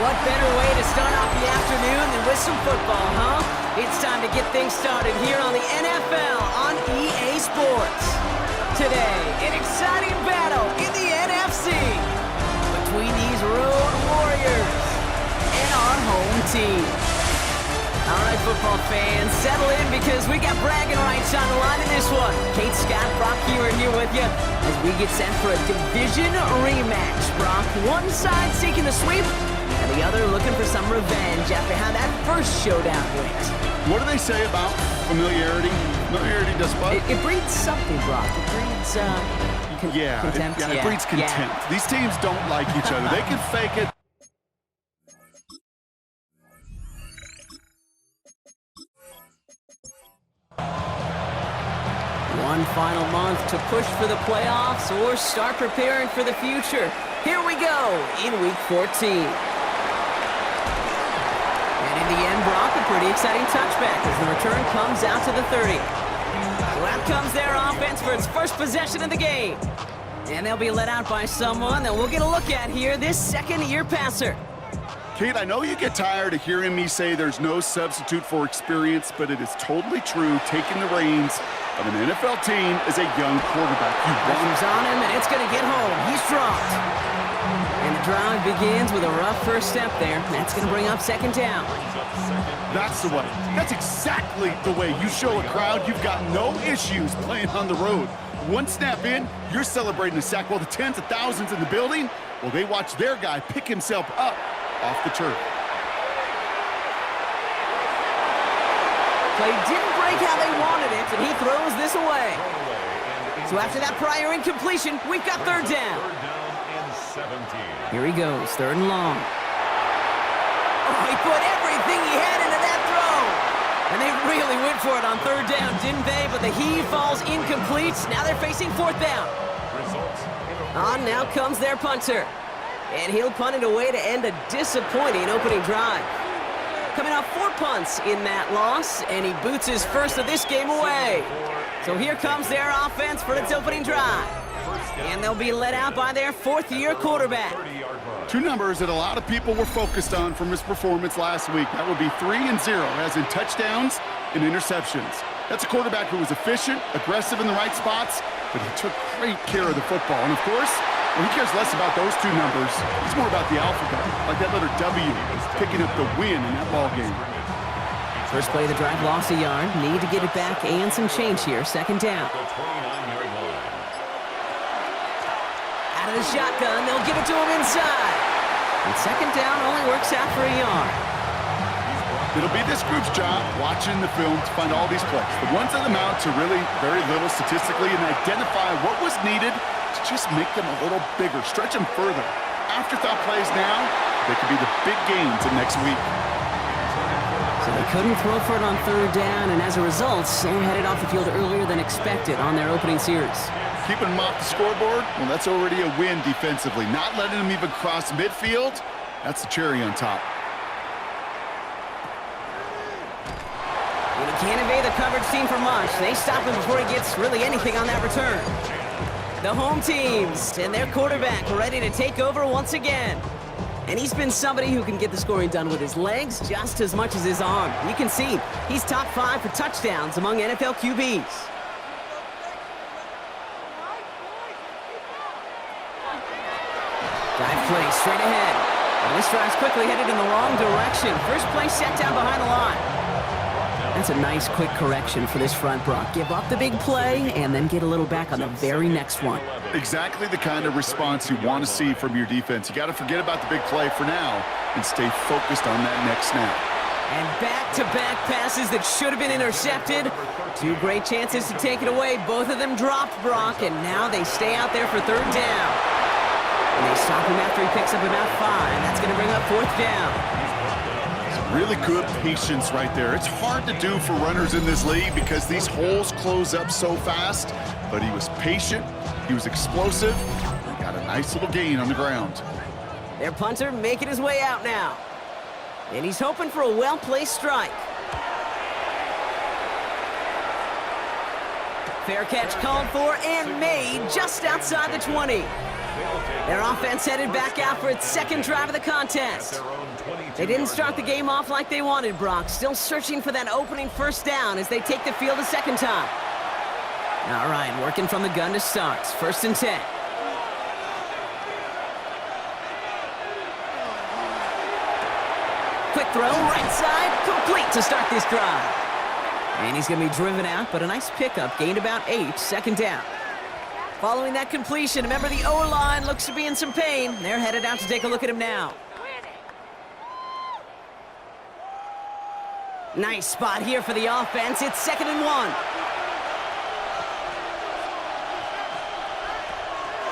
What better way to start off the afternoon than with some football, huh? It's time to get things started here on the NFL on EA Sports. Today, an exciting battle in the NFC between these road warriors and our home team. All right, football fans, settle in because we got bragging rights on the line in this one. Kate, Scott, Brock here with you as we get set for a division rematch. Brock, one side seeking the sweep, and the other looking for some revenge after how that first showdown went. What do they say about familiarity? Familiarity does what? It breeds something, Brock. It breeds, contempt. It breeds contempt. Yeah. These teams don't like each other. They can fake it. One final month to push for the playoffs or start preparing for the future. Here we go in Week 14. And in the end, Brock, a pretty exciting touchback as the return comes out to the 30. So out comes their offense for its first possession of the game. And they'll be let out by someone that we'll get a look at here, this second-year passer. Kate, I know you get tired of hearing me say there's no substitute for experience, but it is totally true. Taking the reins of an NFL team is a young quarterback. Pressure's on him, and it's going to get home. He's dropped. And the drive begins with a rough first step there. That's going to bring up second down. That's the way. That's exactly the way you show a crowd you've got no issues playing on the road. One snap in, you're celebrating a sack while the tens of thousands in the building, well, they watch their guy pick himself up off the turf. Play didn't break how they wanted it, and he throws this away. So after that prior incompletion, we've got third down. Here he goes, third and long. Oh, he put everything he had into that throw. And they really went for it on third down, didn't they? But the heave falls incomplete. Now they're facing fourth down. On now comes their punter. And he'll punt it away to end a disappointing opening drive. Coming off 4 punts in that loss, and he boots his first of this game away. So here comes their offense for its opening drive. And they'll be let out by their fourth-year quarterback. Two numbers that a lot of people were focused on from his performance last week. That would be 3 and 0, as in touchdowns and interceptions. That's a quarterback who was efficient, aggressive in the right spots, but he took great care of the football. And, of course, well, he cares less about those two numbers. It's more about the alphabet, like that letter W, picking up the win in that ball game. First play of the drive, lost a yard. Need to get it back and some change here. Second down. Out of the shotgun, they'll give it to him inside. And second down only works out for a yard. It'll be this group's job watching the film to find all these plays. The ones that amount to really very little statistically and identify what was needed to just make them a little bigger, stretch them further. Afterthought plays now, they could be the big gains of next week. So they couldn't throw for it on third down, and as a result, they're headed off the field earlier than expected on their opening series. Keeping them off the scoreboard, well, that's already a win defensively. Not letting them even cross midfield, that's the cherry on top. And he can't evade the coverage team for much. They stop him before he gets really anything on that return. The home teams and their quarterback ready to take over once again. And he's been somebody who can get the scoring done with his legs just as much as his arm. You can see he's top 5 for touchdowns among NFL QBs. Drive play straight ahead. And this drive's quickly headed in the wrong direction. First play set down behind the line. That's a nice, quick correction for this front, Brock. Give up the big play and then get a little back on the very next one. Exactly the kind of response you want to see from your defense. You got to forget about the big play for now and stay focused on that next snap. And back-to-back passes that should have been intercepted. 2 great chances to take it away. Both of them dropped, Brock, and now they stay out there for third down. And they stop him after he picks up about 5. That's going to bring up fourth down. Really good patience right there. It's hard to do for runners in this league because these holes close up so fast, but he was patient, he was explosive, and got a nice little gain on the ground. Their punter making his way out now. And he's hoping for a well-placed strike. Fair catch called for and made just outside the 20. Their offense headed back out for its second drive of the contest. They didn't start the game off like they wanted, Brock. Still searching for that opening first down as they take the field a second time. All right, working from the gun to start. 1st and 10. Quick throw, right side, complete to start this drive. And he's going to be driven out, but a nice pickup, gained about 8, 2nd down. Following that completion, remember the O-line looks to be in some pain. They're headed out to take a look at him now. Nice spot here for the offense. It's 2nd and 1.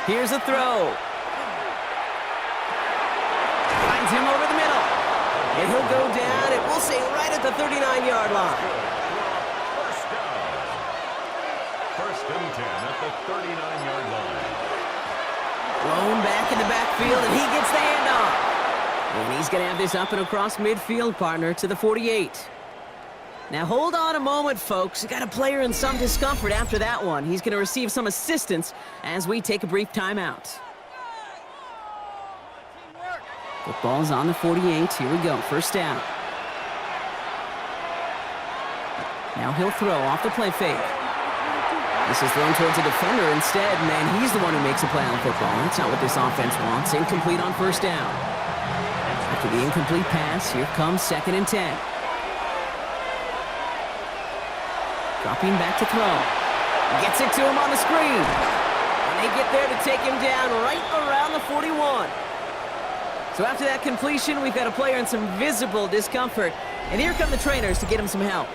Here's a throw. Finds him over the middle. And he'll go down, and we'll say right at the 39-yard line. First and 10 at the 39-yard line. Thrown back in the backfield, and he gets the handoff. And he's going to have this up and across midfield, partner, to the 48. Now hold on a moment, folks. We got a player in some discomfort after that one. He's going to receive some assistance as we take a brief timeout. Football's on the 48. Here we go. 1st down. Now he'll throw off the play fake. This is thrown towards a defender instead. Man, he's the one who makes a play on football. That's not what this offense wants. Incomplete on 1st down. After the incomplete pass, here comes 2nd and 10. Dropping back to throw. Gets it to him on the screen. And they get there to take him down right around the 41. So after that completion, we've got a player in some visible discomfort. And here come the trainers to get him some help.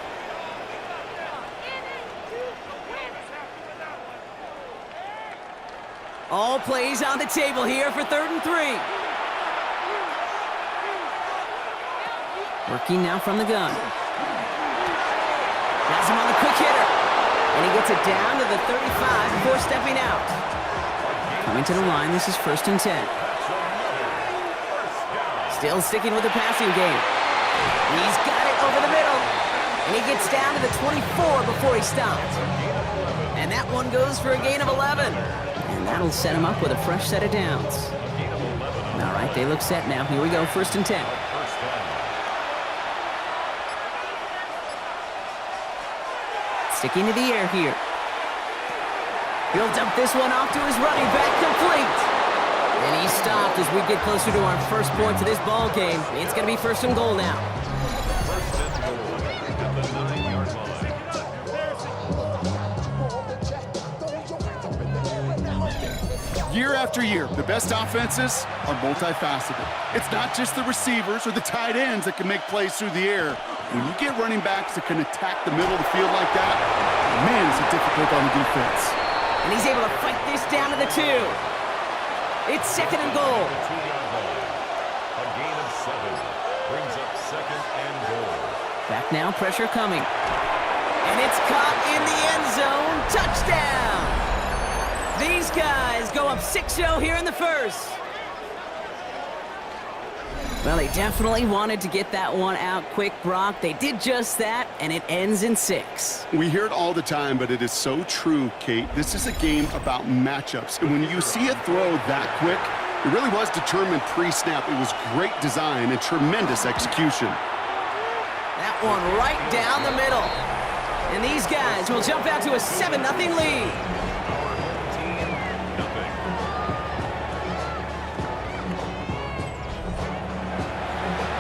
All plays on the table here for 3rd and 3. Working now from the gun. Has him on the quick hitter. And he gets it down to the 35 before stepping out. Coming to the line, this is 1st and 10. Still sticking with the passing game. He's got it over the middle. And he gets down to the 24 before he stopped. And that one goes for a gain of 11. And that'll set him up with a fresh set of downs. All right, they look set now. Here we go, 1st and 10. Sticking to the air here. He'll dump this one off to his running back, complete. And he stopped as we get closer to our first point to this ball game. It's going to be 1st and goal now. Year after year, the best offenses are multifaceted. It's not just the receivers or the tight ends that can make plays through the air. When you get running backs that can attack the middle of the field like that, man, is it difficult on the defense. And he's able to fight this down to the 2. It's 2nd and goal. A gain of 7 brings up 2nd and goal. Back now, pressure coming. And it's caught in the end zone. Touchdown! These guys go up 6-0 here in the 1st. Well, they definitely wanted to get that one out quick, Brock. They did just that, and it ends in 6. We hear it all the time, but it is so true, Kate. This is a game about matchups. And when you see a throw that quick, it really was determined pre-snap. It was great design and tremendous execution. That one right down the middle. And these guys will jump out to a 7-0 lead.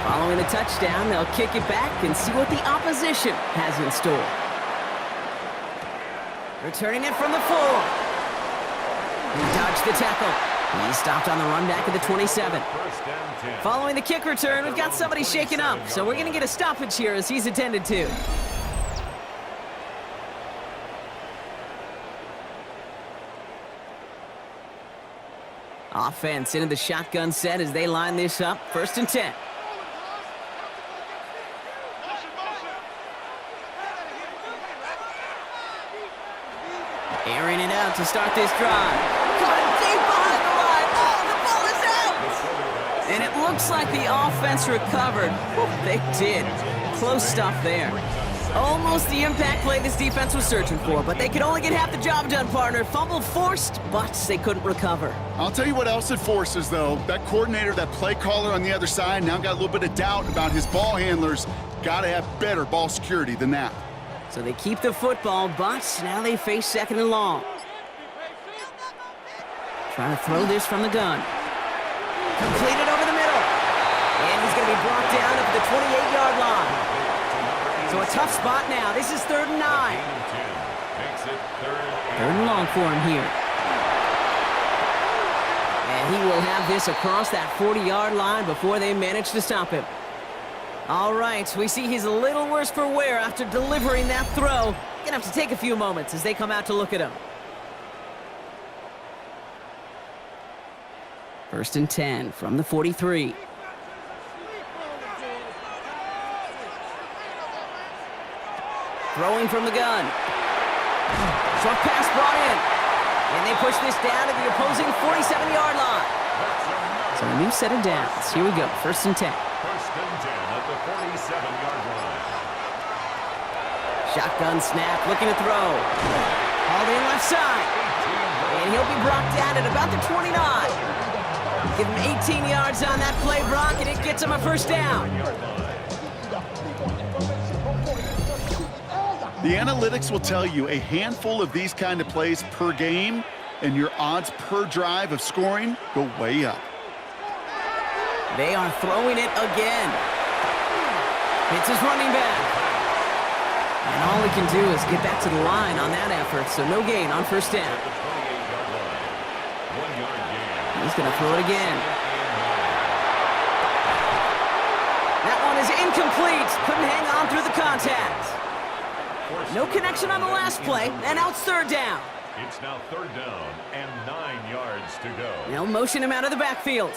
Following the touchdown, they'll kick it back and see what the opposition has in store. Returning it from the 4. He dodged the tackle. He stopped on the run back at the 27. Following the kick return, we've got somebody shaken up, so we're going to get a stoppage here as he's attended to. Offense into the shotgun set as they line this up. 1st and 10. Airing it out to start this drive. Coming deep behind the line. Oh, the ball is out! And it looks like the offense recovered. Whew, they did. Close stuff there. Almost the impact play this defense was searching for, but they could only get half the job done, partner. Fumble forced, but they couldn't recover. I'll tell you what else it forces, though. That coordinator, that play caller on the other side, now got a little bit of doubt about his ball handlers. Got to have better ball security than that. So they keep the football, but now they face second and long. Trying to throw this from the gun. Completed over the middle. And he's going to be brought down at the 28-yard line. So a tough spot now. This is 3rd and 9. Third and long for him here. And he will have this across that 40-yard line before they manage to stop him. All right, we see he's a little worse for wear after delivering that throw. Gonna have to take a few moments as they come out to look at him. 1st and 10 from the 43. Throwing from the gun. Short pass brought in. And they push this down to the opposing 47-yard line. So a new set of downs. Here we go, 1st and 10. 1st and 10 at the 47-yard line. Shotgun snap, looking to throw. Hauled in left side. And he'll be brought down at about the 29. Give him 18 yards on that play, Brock, and it gets him a 1st down. The analytics will tell you a handful of these kind of plays per game, and your odds per drive of scoring go way up. They are throwing it again. It's his running back. And all he can do is get back to the line on that effort, so no gain on 1st down. He's going to throw it again. That one is incomplete. Couldn't hang on through the contact. No connection on the last play, and now it's 3rd down. It's now 3rd down and 9 yards to go. They'll motion him out of the backfield.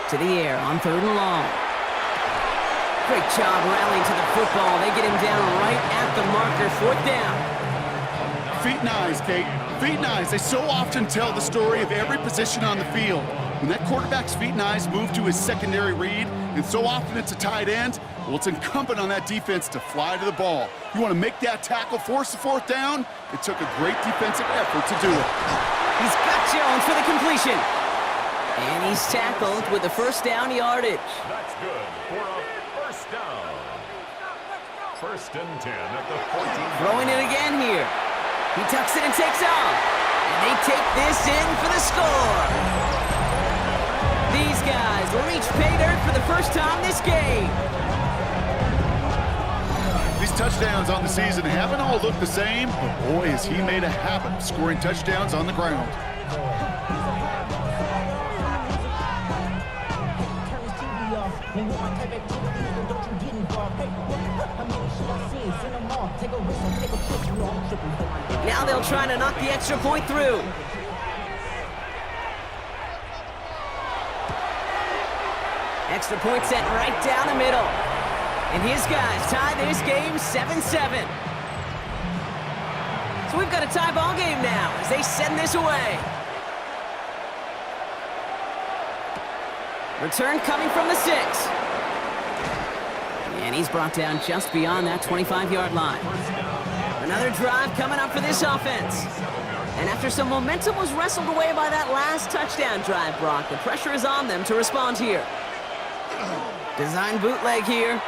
To the air on 3rd and long. Great job rallying to the football. They get him down right at the marker, 4th down. Feet and eyes, Kate. Feet and eyes. They so often tell the story of every position on the field. When that quarterback's feet and eyes move to his secondary read, and so often it's a tight end, well, it's incumbent on that defense to fly to the ball. You want to make that tackle, force the 4th down? It took a great defensive effort to do it. He's got Jones for the completion. And he's tackled with the 1st down yardage. That's good for a 1st down. 1st and 10 at the 14. Throwing it again here. He tucks it and takes off. And they take this in for the score. These guys reach pay dirt for the 1st time this game. These touchdowns on the season haven't all looked the same, but boy, has he made a habit of scoring touchdowns on the ground. Now they'll try to knock the extra point through. Extra point set right down the middle. And his guys tie this game 7-7. So we've got a tie ball game now as they send this away. Return coming from the 6. And he's brought down just beyond that 25-yard line. Another drive coming up for this offense. And after some momentum was wrestled away by that last touchdown drive, Brock, the pressure is on them to respond here. Design bootleg here.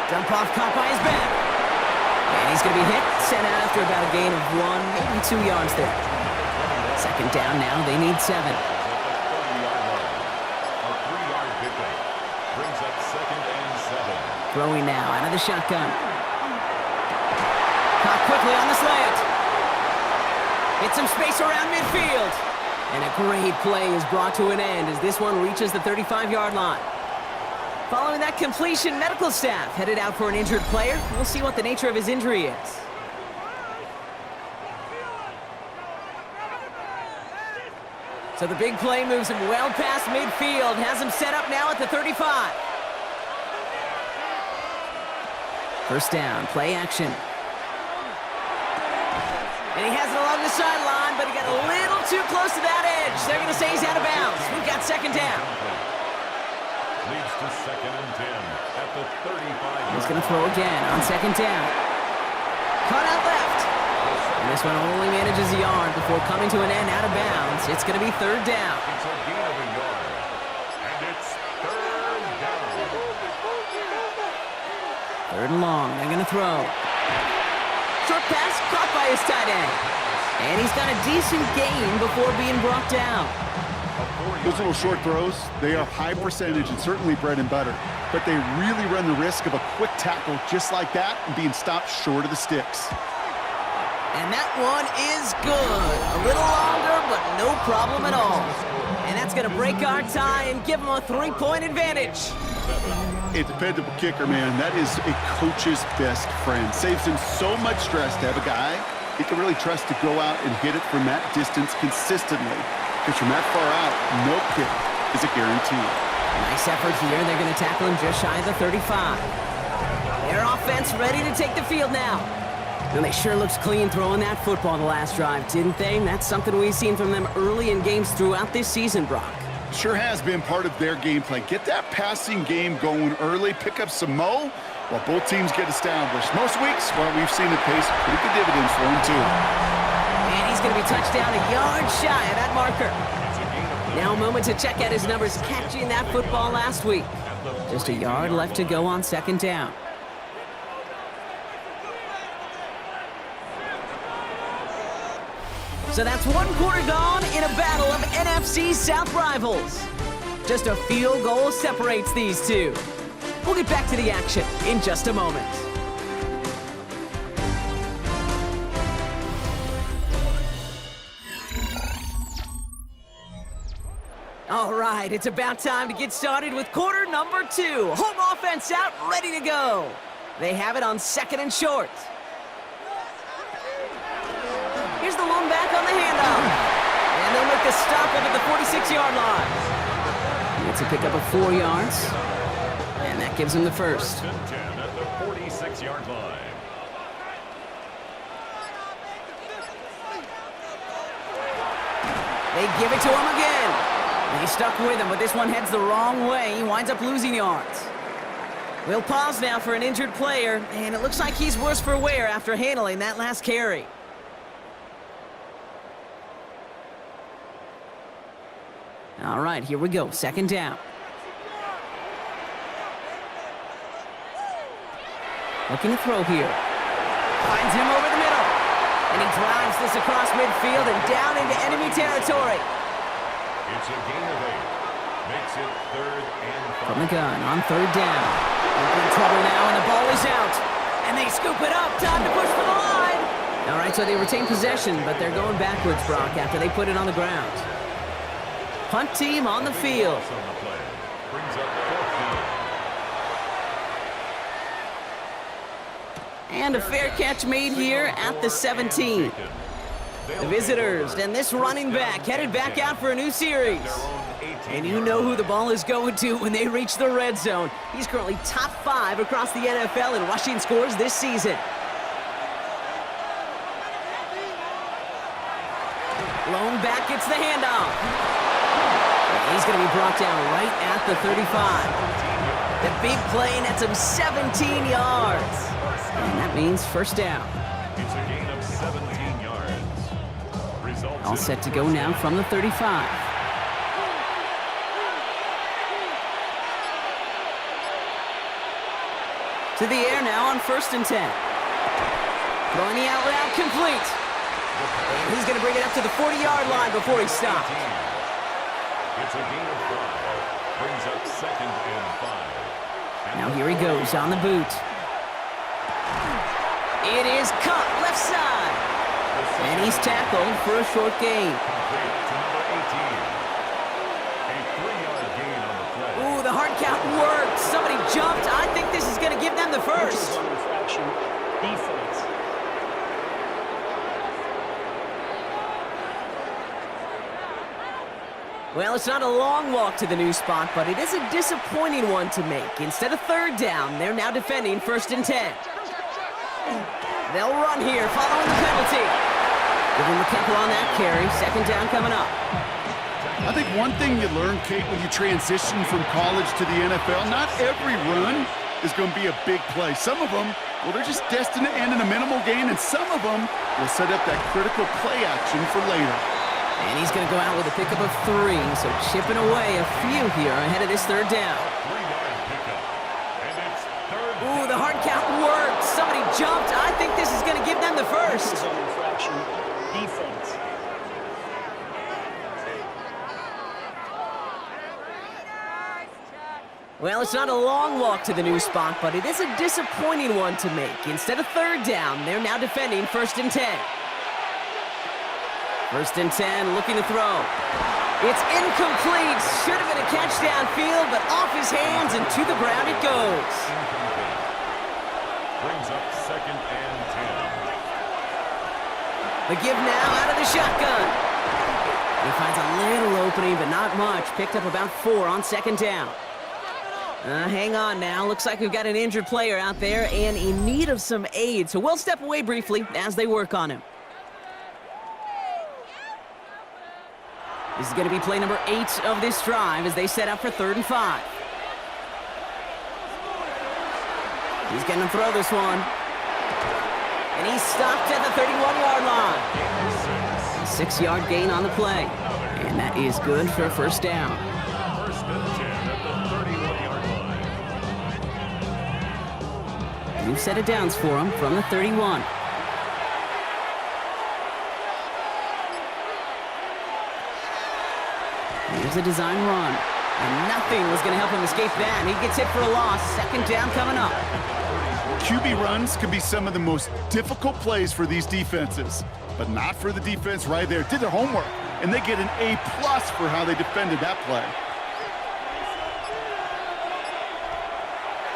Dump off caught by his back. And he's going to be hit, sent out after about a gain of 1, maybe 2 yards there. 2nd down now, they need 7. A 3-yard pickup brings up 2nd and 7. Throwing now out of the shotgun. Caught quickly on the slant. Hit some space around midfield. And a great play is brought to an end as this one reaches the 35-yard line. Following that completion, medical staff headed out for an injured player. We'll see what the nature of his injury is. So the big play moves him well past midfield, has him set up now at the 35. 1st down, play action. And he has it along the sideline, but he got a little too close to that edge. They're going to say he's out of bounds. We've got 2nd down. Leads to 2nd and 10 at the 35. He's going to throw again on 2nd down. Cut out left. And this one only manages a yard before coming to an end out of bounds. It's going to be 3rd down. It's a gain of a yard. And it's 3rd down. 3rd and long. They're going to throw. Short pass caught by his tight end. And he's got a decent gain before being brought down. Those little short throws, they are high percentage and certainly bread and butter. But they really run the risk of a quick tackle just like that and being stopped short of the sticks. And that one is good. A little longer, but no problem at all. And that's going to break our tie and give them a 3-point advantage. A dependable kicker, man. That is a coach's best friend. Saves him so much stress to have a guy he can really trust to go out and hit it from that distance consistently. Because from that far out, no kick is a guarantee. Nice effort here. They're going to tackle him just shy of the 35. Their offense ready to take the field now. And they sure looked clean throwing that football the last drive, didn't they? And that's something we've seen from them early in games throughout this season, Brock. Sure has been part of their game plan. Get that passing game going early, pick up some mo while both teams get established. Most weeks, well, we've seen it pay some pretty good dividends for them, too. And he's going to be touched down a yard shy of that marker. Now a moment to check out his numbers catching that football last week. Just a yard left to go on 2nd down. So that's 1 quarter gone in a battle of NFC South rivals. Just a field goal separates these two. We'll get back to the action in just a moment. All right, it's about time to get started with quarter number 2. Home offense out, ready to go. They have it on 2nd and short. Here's the lone back on the handoff. And they'll make the stop up at the 46-yard line. It's a pickup of 4 yards. And that gives them the first. 1st and 10 at the 46-yard line. They give it to him again. And he's stuck with him, but this one heads the wrong way. He winds up losing yards. We'll pause now for an injured player, and it looks like he's worse for wear after handling that last carry. All right, here we go. 2nd down. Looking to throw here. Finds him over the middle. And he drives this across midfield and down into enemy territory. It's a gain of 8. Makes it 3rd and 5. From the gun on 3rd down. They're in trouble now, and the ball is out. And they scoop it up. Time to push for the line. All right, so they retain possession, but they're going backwards, Brock, after they put it on the ground. Punt team on the field. On the play. Brings up 4th down. And a fair catch made here at the 17. The visitors and this running back headed back out for a new series. And you know who the ball is going to when they reach the red zone. He's currently top 5 across the NFL in rushing scores this season. Lone back gets the handoff. He's going to be brought down right at the 35. The big play nets him 17 yards. And that means 1st down. It's a gain of 17 yards. Results All set to go now from the 35. To the air now on 1st and 10. Throwing the out route complete. And he's going to bring it up to the 40-yard line before he stopped. It's a gain of 5. Brings up 2nd and 5. Now here he goes on the boot. It is caught left side. And he's tackled for a short gain. Complete to number 18. A 3-yard gain on the play. Ooh, the hard count worked. Somebody jumped. I think this is going to give them the first. Defense. Well, it's not a long walk to the new spot, but it is a disappointing one to make. Instead of 3rd down, they're now defending 1st and 10. They'll run here following the penalty. Give him a couple on that carry. 2nd down coming up. I think one thing you learn, Kate, when you transition from college to the NFL, not every run is going to be a big play. Some of them, well, they're just destined to end in a minimal gain, and some of them will set up that critical play action for later. And he's going to go out with a pickup of 3, so chipping away a few here ahead of this third down. Ooh, the hard count worked. Somebody jumped. I think this is going to give them the first. Defense. Well, it's not a long walk to the new spot, but it is a disappointing one to make. Instead of third down, they're now defending 1st and 10. 1st and 10, looking to throw. It's incomplete. Should have been a catch downfield, but off his hands and to the ground it goes. Brings up 2nd and 10. The give now out of the shotgun. He finds a little opening, but not much. Picked up about 4 on 2nd down. Hang on now. Looks like we've got an injured player out there and in need of some aid. So we'll step away briefly as they work on him. This is going to be play number 8 of this drive as they set up for 3rd and 5. He's going to throw this one. And he's stopped at the 31-yard line. 6-yard gain on the play. And that is good for a 1st down. 1st and 10 at the 31-yard line. New set of downs for him from the 31. Here's a design run. And nothing was going to help him escape that. He gets hit for a loss. 2nd down coming up. QB runs can be some of the most difficult plays for these defenses, but not for the defense right there. Did their homework, and they get an A+ for how they defended that play.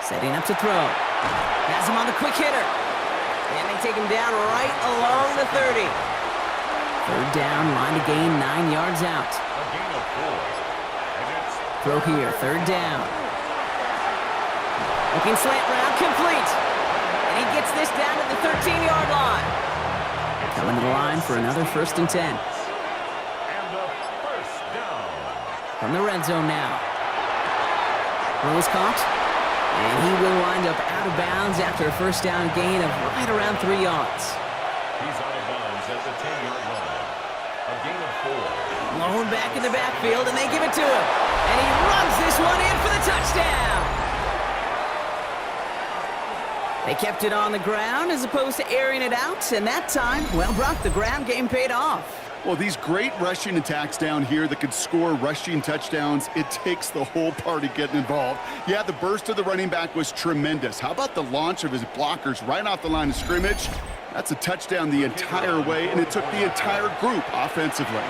Setting up to throw. Has him on the quick hitter. And they take him down right along the 30. 3rd down, line to gain 9 yards out. A gain of 4. And it's Throw here, 3rd down. Looking slant route, complete. And he gets this down to the 13-yard line. Coming to the line for another 1st and 10. and a 1st down. From the red zone now. Throw is caught. And he will wind up out of bounds after a 1st down gain of right around 3 yards. He's out of bounds at the 10-yard line. A gain of 4. Blown back in the backfield, and they give it to him. And he runs this one in for the touchdown. They kept it on the ground as opposed to airing it out, and that time, well, Brock, the ground game paid off. Well, these great rushing attacks down here that could score rushing touchdowns, it takes the whole party getting involved. Yeah, the burst of the running back was tremendous. How about the launch of his blockers right off the line of scrimmage? That's a touchdown the entire way, and it took the entire group offensively.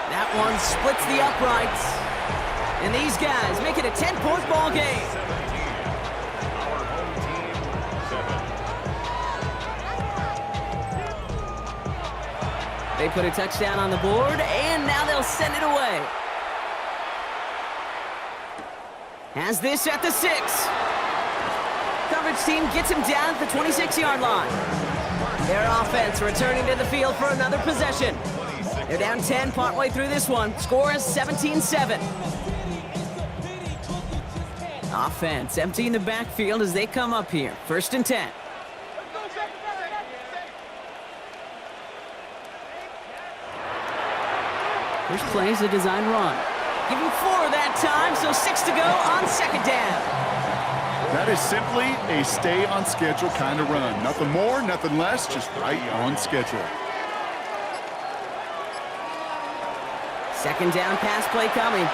That one splits the uprights. And these guys make it a 10-point ball game. 17. Our home team, 7. They put a touchdown on the board, and now they'll send it away. Has this at the 6. Coverage team gets him down at the 26-yard line. Their offense returning to the field for another possession. They're down 10 partway through this one. Score is 17-7. Offense emptying the backfield as they come up here. 1st and 10. First play is a design run. Give him 4 that time, so 6 to go on 2nd down. That is simply a stay-on-schedule kind of run. Nothing more, nothing less, just right on schedule. 2nd down pass play coming.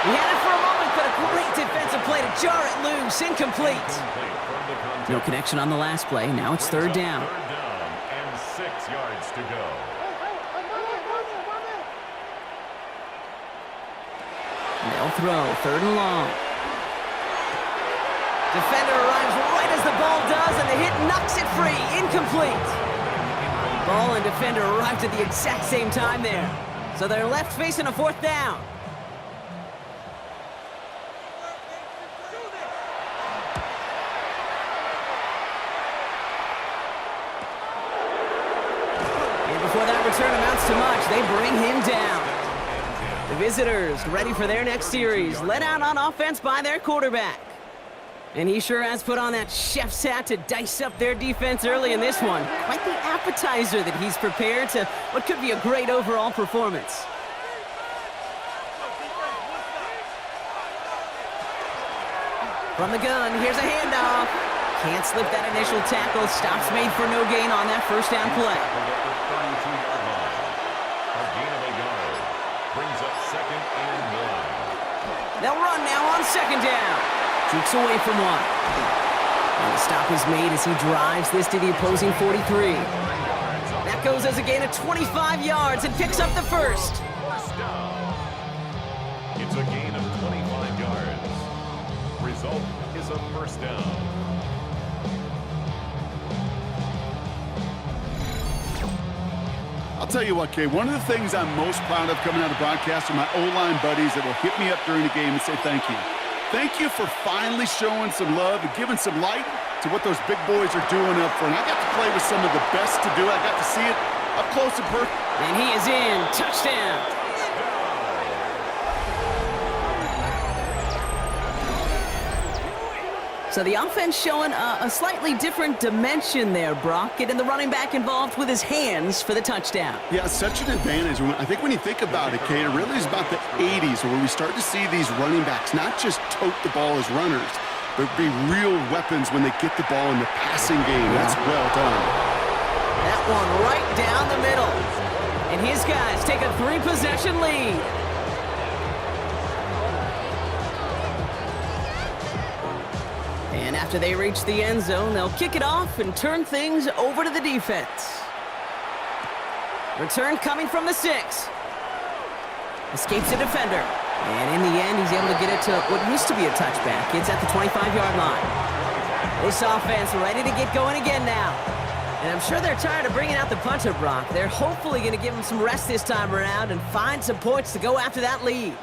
He had it for a moment, but a great defensive play to jar it loose. Incomplete. No connection on the last play. Now it's 3rd down. 3rd down and 6 yards to go. They'll throw. 3rd and long. Defender arrives right as the ball does, and the hit knocks it free. Incomplete. Ball and defender arrived at the exact same time there. So they're left facing a 4th down. him down. The visitors ready for their next series, led out on offense by their quarterback. And he sure has put on that chef's hat to dice up their defense early in this one. Quite the appetizer that he's prepared to what could be a great overall performance. From the gun, here's a handoff. Can't slip that initial tackle. Stops made for no gain on that first down play. Brings up 2nd and 1. They'll run now on 2nd down. Jukes away from one. And the stop is made as he drives this to the opposing 43. That goes as a gain of 25 yards and picks up the first. First down. It's a gain of 25 yards. Result is a first down. I'll tell you what, Kay, one of the things I'm most proud of coming out of broadcast are my O-line buddies that will hit me up during the game and say thank you. Thank you for finally showing some love and giving some light to what those big boys are doing up front. I got to play with some of the best to do it. I got to see it up close and personal. And he is in. Touchdown. So the offense showing a slightly different dimension there, Brock. Getting the running back involved with his hands for the touchdown. Yeah, such an advantage. I think when you think about it, Kate, it really is about the 80s where we start to see these running backs not just tote the ball as runners, but be real weapons when they get the ball in the passing game. That's well done. That one right down the middle. And his guys take a 3-possession lead. And after they reach the end zone, they'll kick it off and turn things over to the defense. Return coming from the 6. Escapes the defender. And in the end, he's able to get it to what used to be a touchback. It's at the 25-yard line. This offense ready to get going again now. And I'm sure they're tired of bringing out the punter, Brock. They're hopefully going to give him some rest this time around and find some points to go after that lead.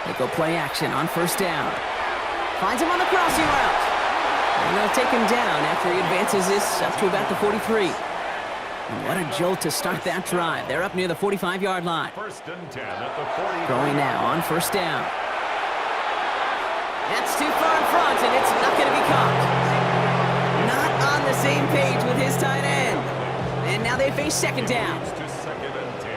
They go play action on 1st down. Finds him on the crossing route. And they'll take him down after he advances this up to about the 43. And what a jolt to start that drive. They're up near the 45-yard line. 1st and 10 at the 40. Throwing now on 1st down. That's too far in front, and it's not going to be caught. Not on the same page with his tight end. And now they face 2nd down. To 2nd and 10.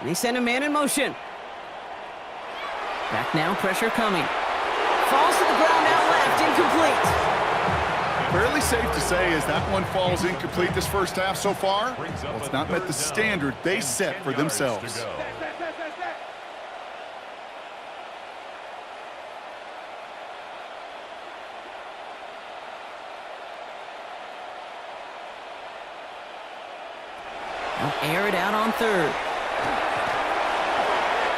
And they send a man in motion. Back now, pressure coming. Falls to the ground now left, incomplete. Fairly safe to say as that one falls incomplete this first half so far, well, it's not met the standard they set for themselves. They'll air it out on 3rd.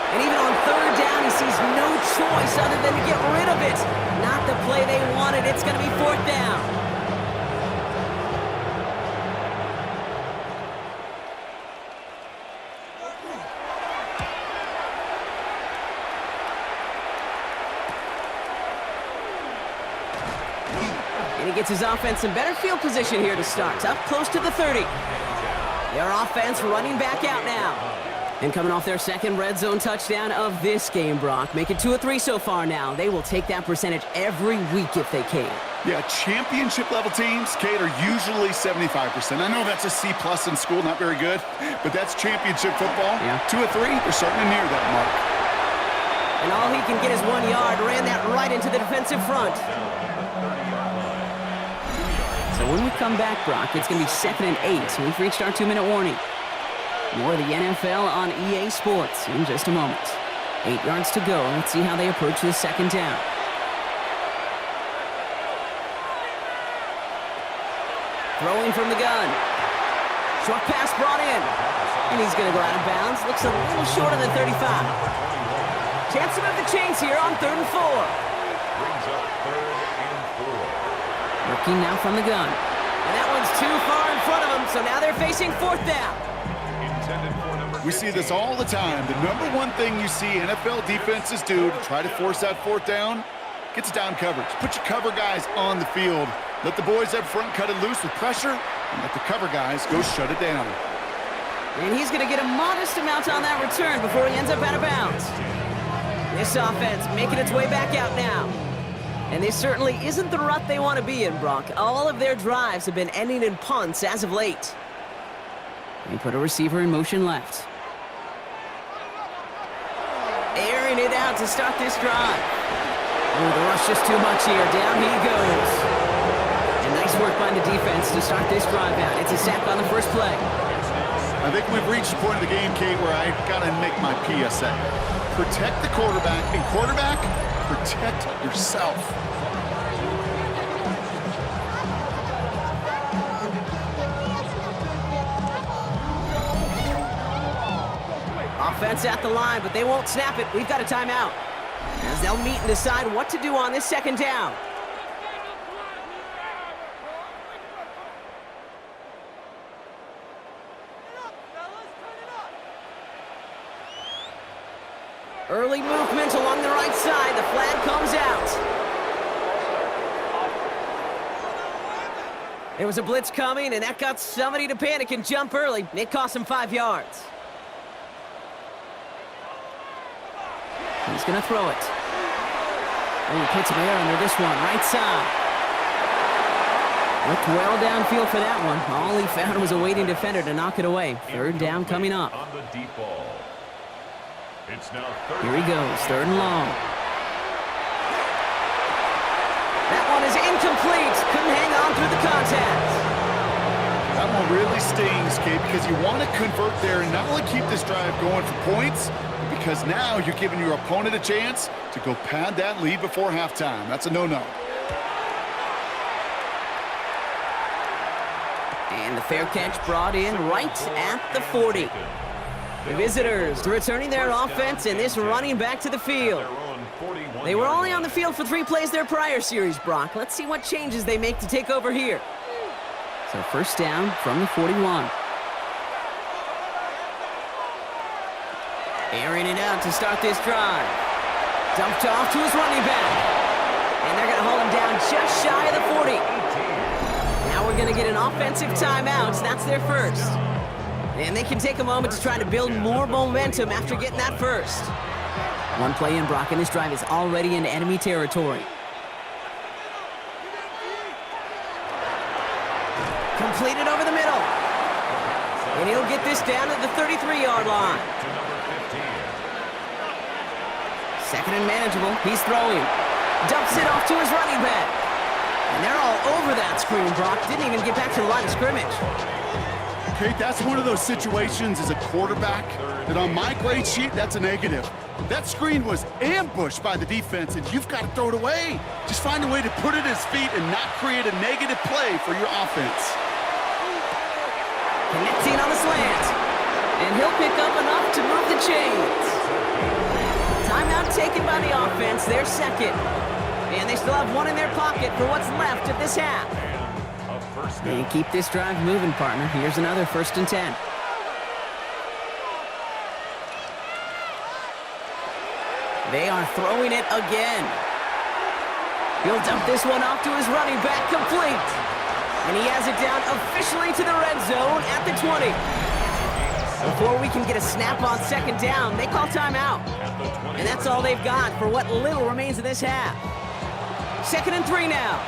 And even on 3rd down, he sees no choice other than to get rid of it. Not the play they wanted. It's going to be 4th down. And he gets his offense in better field position here to start. Up close to the 30. Their offense running back out now. And coming off their 2nd red zone touchdown of this game, Brock. Make it 2 of 3 so far now. They will take that percentage every week if they can. Yeah, championship-level teams, Kate, are usually 75%. I know that's a C+ in school, not very good, but that's championship football. Yeah. 2 of 3, they're starting to near that mark. And all he can get is 1 yard. Ran that right into the defensive front. So when we come back, Brock, it's going to be 2nd and 8. So we've reached our 2-minute warning. More of the NFL on EA Sports in just a moment. 8 yards to go. Let's see how they approach this 2nd down. Throwing from the gun. Short pass brought in. And he's going to go out of bounds. Looks a little short of the 35. Chance to move the chains here on 3rd and 4. Brings up 3rd and 4. Working now from the gun. And that one's too far in front of him, so now they're facing 4th down. We see this all the time. The #1 thing you see NFL defenses do to try to force that 4th down, gets down coverage. Put your cover guys on the field. Let the boys up front cut it loose with pressure, and let the cover guys go shut it down. And he's going to get a modest amount on that return before he ends up out of bounds. This offense making its way back out now. And this certainly isn't the rut they want to be in, Brock. All of their drives have been ending in punts as of late. He put a receiver in motion left. Airing it out to start this drive. Oh, the rush just too much here. Down he goes. And nice work by the defense to start this drive out. It's a sack on the first play. I think we've reached the point of the game, Kate, where I got to make my PSA. Protect the quarterback, and quarterback, protect yourself. Offense at the line, but they won't snap it. We've got a timeout. As they'll meet and decide what to do on this second down. Early movement along the right side. The flag comes out. There was a blitz coming, and that got somebody to panic and jump early. It cost him 5 yards. He's going to throw it. Oh, he puts some air under this one. Right side. Looked well downfield for that one. All he found was a waiting defender to knock it away. Third down coming up. On the deep ball. It's now Here he goes, third and long. That one is incomplete. Couldn't hang on through the contact. That one really stings, Kate, because you want to convert there and not only keep this drive going for points, but because now you're giving your opponent a chance to go pad that lead before halftime. That's a no-no. And the fair catch brought in right at the 40. The visitors returning their offense and this running back to the field. They were only on the field for 3 plays their prior series, Brock. Let's see what changes they make to take over here. So first down from the 41. Airing it out to start this drive. Dumped off to his running back. And they're going to hold him down just shy of the 40. Now we're going to get an offensive timeout. That's their first. And they can take a moment to try to build more momentum after getting that first. One play in, Brock, and this drive is already into enemy territory. Completed over the middle. And he'll get this down at the 33-yard line. Second and manageable. He's throwing. Dumps it off to his running back. And they're all over that screen, Brock. Didn't even get back to the line of scrimmage. Kate, that's one of those situations as a quarterback that on my grade sheet, that's a negative. That screen was ambushed by the defense, and you've got to throw it away. Just find a way to put it at his feet and not create a negative play for your offense. Connecting on the slant. And he'll pick up enough to move the chains. Timeout taken by the offense, their second. And they still have one in their pocket for what's left of this half. And keep this drive moving, partner. Here's another 1st and 10. They are throwing it again. He'll dump this one off to his running back, complete. And he has it down officially to the red zone at the 20. Before we can get a snap on second down, they call timeout. And that's all they've got for what little remains of this half. 2nd and 3 now.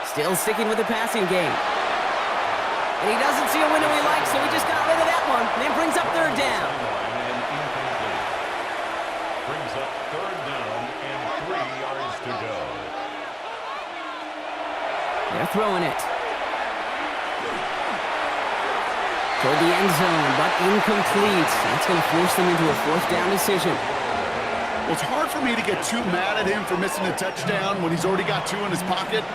Still sticking with the passing game. And he doesn't see a window he likes, so he just got rid of that one. And it brings up third down. Brings up third down and 3 yards to go. They're throwing it. Toward the end zone, but incomplete. That's going to force them into a 4th down decision. Well, it's hard for me to get too mad at him for missing a touchdown when he's already got 2 in his pocket.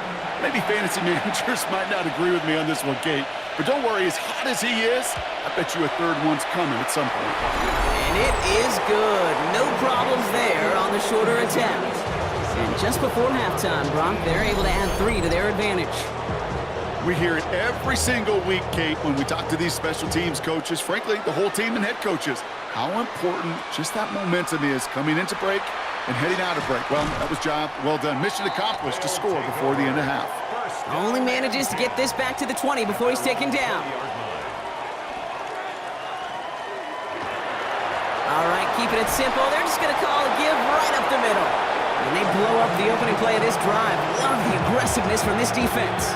Maybe fantasy managers might not agree with me on this one, Kate. But don't worry, as hot as he is, I bet you a 3rd one's coming at some point. And it is good. No problems there on the shorter attempt. And just before halftime, Brock, they're able to add 3 to their advantage. We hear it every single week, Kate, when we talk to these special teams coaches, frankly, the whole team and head coaches, how important just that momentum is coming into break and heading out of break. Well, that was job well done. Mission accomplished to score before the end of half. Only manages to get this back to the 20 before he's taken down. All right, keeping it simple. They're just going to call a give right up the middle. And they blow up the opening play of this drive. Love the aggressiveness from this defense.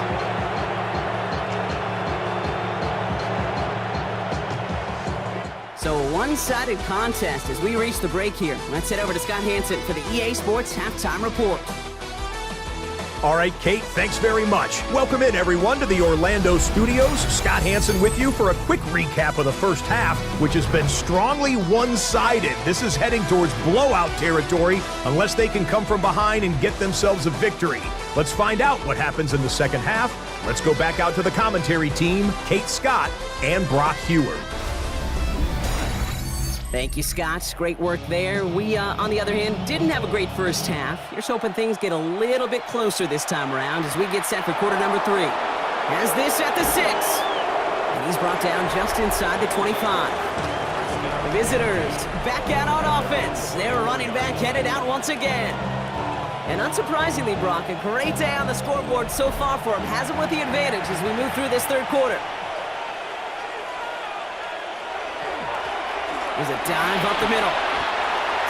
So a one-sided contest as we reach the break here. Let's head over to Scott Hansen for the EA Sports Halftime Report. All right, Kate, thanks very much. Welcome in, everyone, to the Orlando studios. Scott Hansen with you for a quick recap of the first half, which has been strongly one-sided. This is heading towards blowout territory unless they can come from behind and get themselves a victory. Let's find out what happens in the second half. Let's go back out to the commentary team, Kate Scott and Brock Heward. Thank you, Scott. Great work there. We, on the other hand, didn't have a great first half. Here's hoping things get a little bit closer this time around as we get set for quarter number 3. Has this at the 6. And he's brought down just inside the 25. The visitors back out on offense. Their running back headed out once again. And unsurprisingly, Brock, a great day on the scoreboard so far for him. Has him with the advantage as we move through this third quarter. There's a dive up the middle.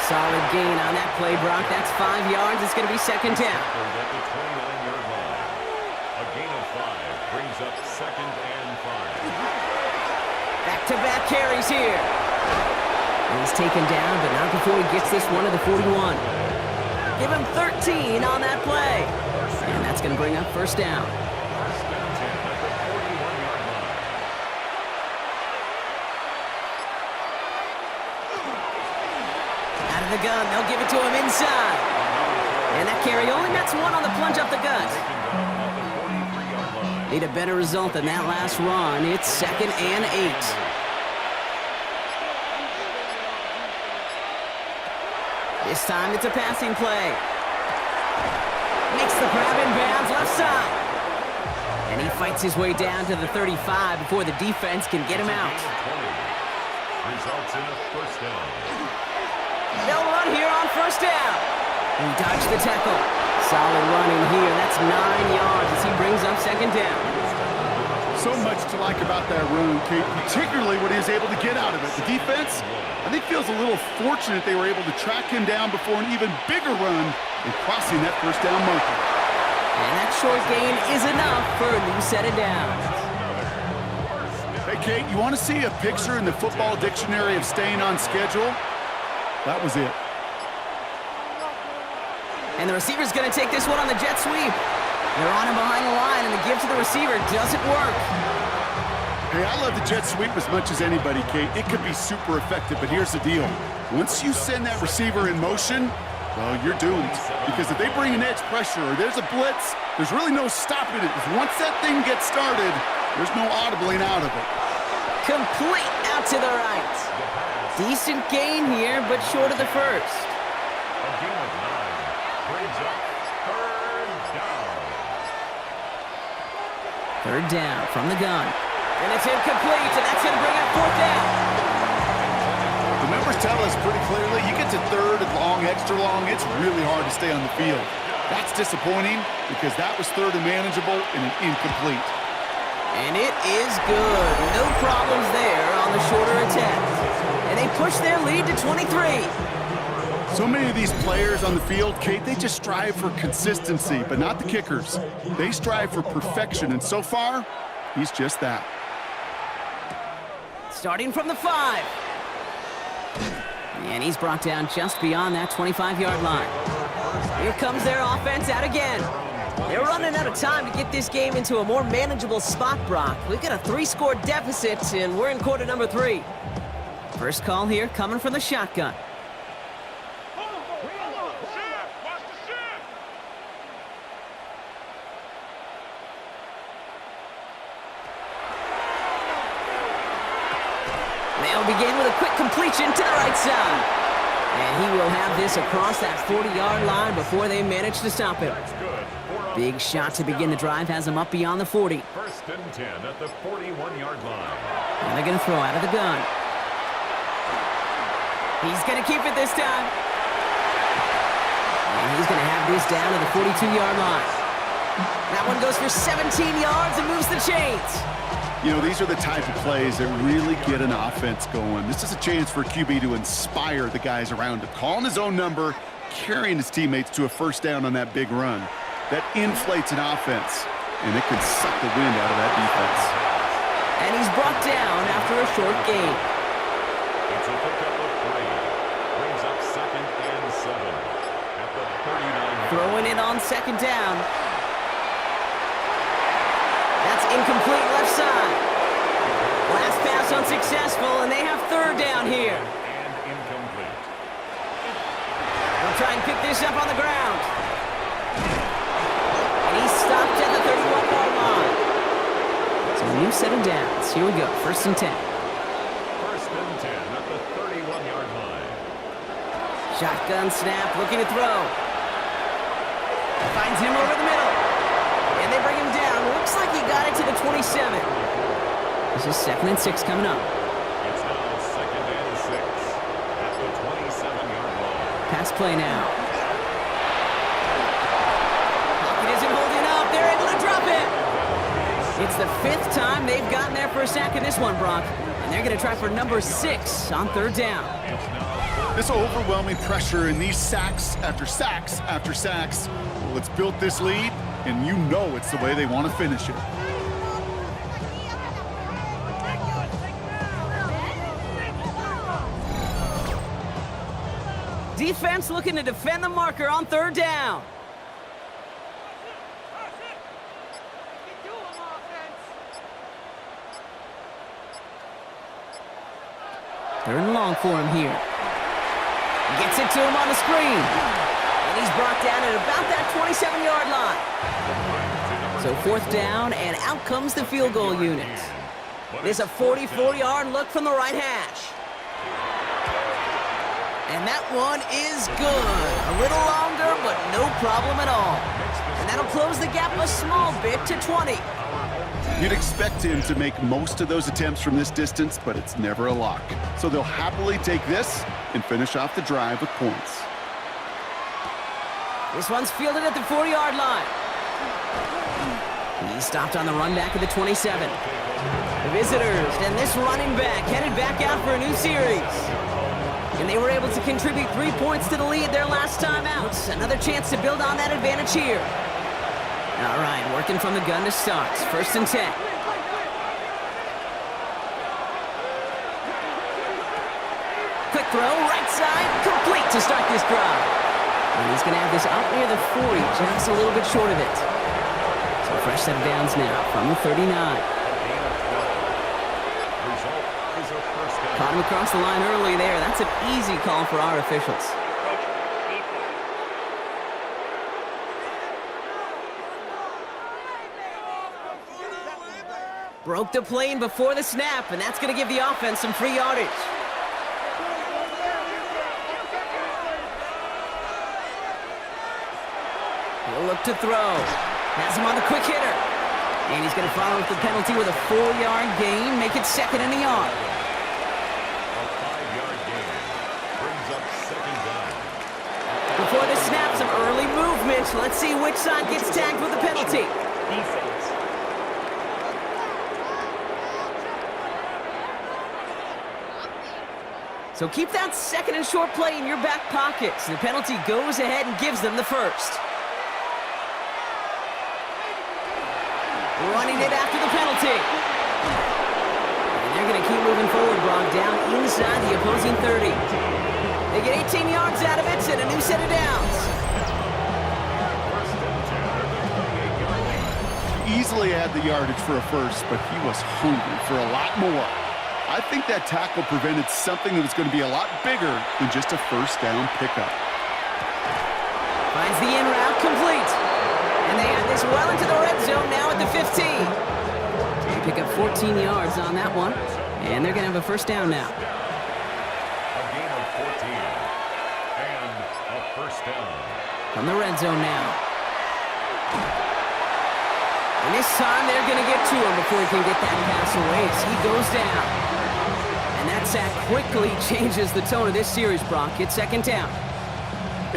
Solid gain on that play, Brock. That's 5 yards. It's going to be second down. At the 29-yard line. A gain of 5 brings up second and 5. Back-to-back carries here. And he's taken down, but not before he gets this one to the 41. Give him 13 on that play. And that's going to bring up first down. The gun, they'll give it to him inside. And that carry only nets one on the plunge up the gut. Need a better result than that last run. It's second and 8. This time it's a passing play. Makes the grab in bounds left side. And he fights his way down to the 35 before the defense can get him out. Results in a first down. They'll run here on first down. He dodged the tackle. Solid running here. That's 9 yards as he brings up second down. So much to like about that run, Kate, particularly what he was able to get out of it. The defense, I think, feels a little fortunate they were able to track him down before an even bigger run in crossing that first down marker. And that short gain is enough for a new set of downs. Hey, Kate, you want to see a picture in the football dictionary of staying on schedule? That was it. And the receiver's going to take this one on the jet sweep. They're on him behind the line, and the give to the receiver doesn't work. Hey, I love the jet sweep as much as anybody, Kate. It could be super effective, but here's the deal. Once you send that receiver in motion, well, you're doomed. Because if they bring an edge pressure or there's a blitz, there's really no stopping it. Because once that thing gets started, there's no audibling out of it. Complete out to the right. Decent gain here, but short of the first. A gain of 9 brings up third down. Third down from the gun. And it's incomplete, and that's going to bring up fourth down. The numbers tell us pretty clearly, you get to third and long, extra long, it's really hard to stay on the field. That's disappointing because that was third and manageable and an incomplete. And it is good. No problems there on the shorter attempt. And they push their lead to 23. So many of these players on the field, Kate, they just strive for consistency, but not the kickers. They strive for perfection, and so far, he's just that. Starting from the 5. And he's brought down just beyond that 25-yard line. Here comes their offense out again. They're running out of time to get this game into a more manageable spot, Brock. We've got a 3-score deficit, and we're in quarter number 3. First call here coming from the shotgun. They'll begin with a quick completion to the right side. And he will have this across that 40-yard line before they manage to stop him. Big shot to begin the drive has him up beyond the 40. First and 10 at the 41-yard line. And they're going to throw out of the gun. He's going to keep it this time. And he's going to have this down to the 42-yard line. That one goes for 17 yards and moves the chains. You know, these are the type of plays that really get an offense going. This is a chance for QB to inspire the guys around him. Calling his own number, carrying his teammates to a first down on that big run. That inflates an offense, and it can suck the wind out of that defense. And he's brought down after a short gain. It's a pickup of 3. Brings up second and 7 at the 39. Throwing it on second down. That's incomplete left side. Last pass unsuccessful, and they have third down here. And incomplete. They'll try and pick this up on the ground. And he's stopped at the 31-yard line. So a new set of downs. Here we go, first and 10. First and 10 at the 31-yard line. Shotgun snap, looking to throw. Finds him over the middle. And they bring him down. Looks like he got it to the 27. This is second and 6 coming up. It's now second and 6 at the 27-yard line. Pass play now. Pocket isn't holding up. They're able to drop it. It's the 5th time they've gotten there for a sack in this one, Brock. And they're going to try for number 6 on third down. This overwhelming pressure and these sacks after sacks after sacks. Well, it's built this lead, and you know it's the way they want to finish it. Defense looking to defend the marker on third down. Third and long for him here. Gets it to him on the screen. And he's brought down at about that 27-yard line. So fourth down, and out comes the field goal unit. It is a 44-yard look from the right hash. And that one is good. A little longer, but no problem at all. And that'll close the gap a small bit to 20. You'd expect him to make most of those attempts from this distance, but it's never a lock. So they'll happily take this and finish off the drive with points. This one's fielded at the 40-yard line. He stopped on the run back of the 27. The visitors and this running back headed back out for a new series. And they were able to contribute 3 points to the lead their last time out. Another chance to build on that advantage here. All right, working from the gun to start. First and 10. Quick throw, right side, complete to start this drive. And he's going to have this out near the 40, just a little bit short of it. So fresh set of downs now from the 39. Caught him across the line early there. That's an easy call for our officials. Broke the plane before the snap, and that's going to give the offense some free yardage. He'll look to throw. Has him on the quick hitter. And he's going to follow up the penalty with a 4-yard gain, make it second and a yard. A 5-yard gain brings up second down. Before the snap, some early movement. Let's see which side gets tagged with the penalty. Defense. So keep that second and short play in your back pockets. The penalty goes ahead and gives them the first. Running it after the penalty. And they're going to keep moving forward, Brock, down inside the opposing 30. They get 18 yards out of it and a new set of downs. Easily had the yardage for a first, but he was hungry for a lot more. I think that tackle prevented something that was going to be a lot bigger than just a first down pickup. Finds the in route complete. And they have this well into the red zone now at the 15. They pick up 14 yards on that one. And they're going to have a first down now. A gain of 14. first down. From the red zone now. And this time they're going to get to him before he can get that pass away as he goes down. And that sack quickly changes the tone of this series, Brock. It's second down.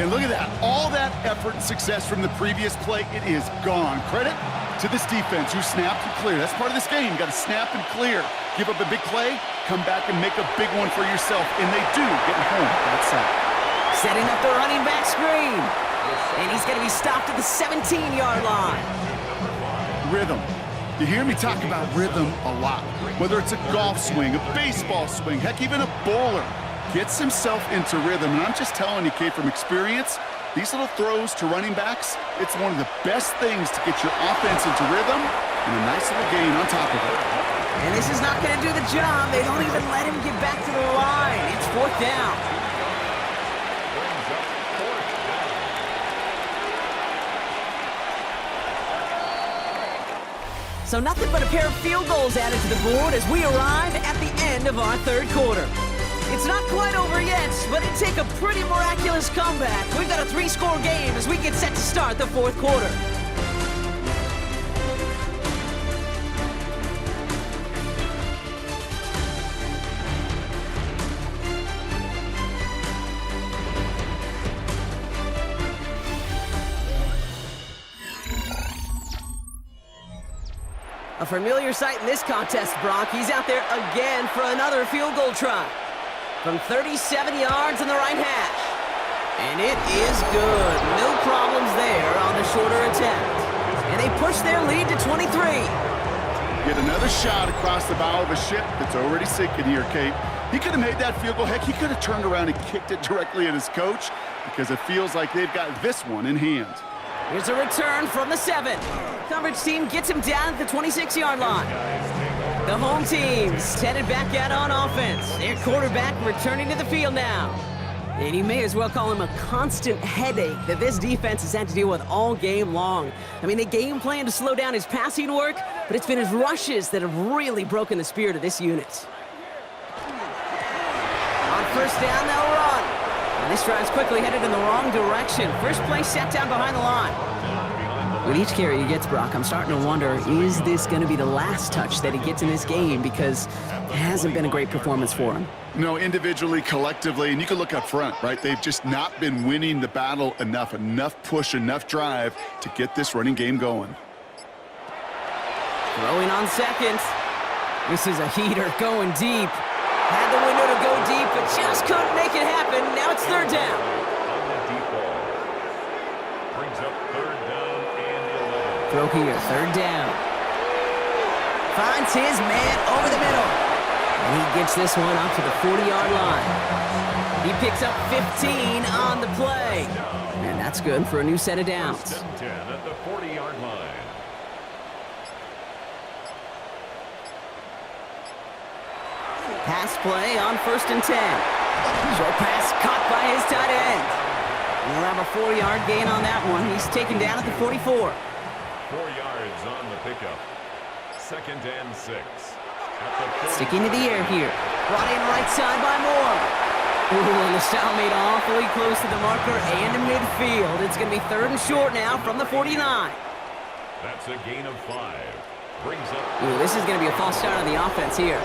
And look at that. All that effort and success from the previous play, it is gone. Credit to this defense who snapped and cleared. That's part of this game. You got to snap and clear. Give up a big play, come back and make a big one for yourself. And they do, getting home for that sack. Setting up the running back screen. And he's going to be stopped at the 17-yard line. Rhythm. You hear me talk about rhythm a lot. Whether it's a golf swing, a baseball swing, heck, even a bowler gets himself into rhythm. And I'm just telling you, Kate, from experience, these little throws to running backs, it's one of the best things to get your offense into rhythm and a nice little gain on top of it. And this is not going to do the job. They don't even let him get back to the line. It's fourth down. So nothing but a pair of field goals added to the board as we arrive at the end of our third quarter. It's not quite over yet, but it'd take a pretty miraculous comeback. We've got a 3-score game as we get set to start the fourth quarter. A familiar sight in this contest, Brock. He's out there again for another field goal try. From 37 yards in the right hash. And it is good. No problems there on the shorter attempt. And they push their lead to 23. Get another shot across the bow of a ship that's already sinking here, Kate. He could have made that field goal. Heck, he could have turned around and kicked it directly at his coach because it feels like they've got this one in hand. Here's a return from the 7. Coverage team gets him down at the 26-yard line. The home team's headed back out on offense. Their quarterback returning to the field now. And you may as well call him a constant headache that this defense has had to deal with all game long. I mean, they game plan to slow down his passing work, but it's been his rushes that have really broken the spirit of this unit. On first down, they'll run. And this drive's quickly headed in the wrong direction. First play set down behind the line. With each carry he gets, Brock, I'm starting to wonder, is this going to be the last touch that he gets in this game? Because it hasn't been a great performance for him. No, individually, collectively, and you can look up front, right? They've just not been winning the battle enough push, enough drive to get this running game going. Throwing on second. This is a heater going deep. Had the window to go deep, but just couldn't make it happen. Now it's third down. Brings up third down and 11. Throw here, third down. Finds his man over the middle. And he gets this one up to the 40-yard line. He picks up 15 on the play. And that's good for a new set of downs. 10 at the 40-yard line. Pass play on first and 10. Short pass caught by his tight end. We'll have a 4-yard gain on that one. He's taken down at the 44. 4 yards on the pickup. Second and 6. Sticking to the air here. Brought in right side by Moore. Ooh, and the stalemate awfully close to the marker and to midfield. It's going to be third and short now from the 49. That's a gain of 5. Brings up. Ooh, this is going to be a false start on the offense here.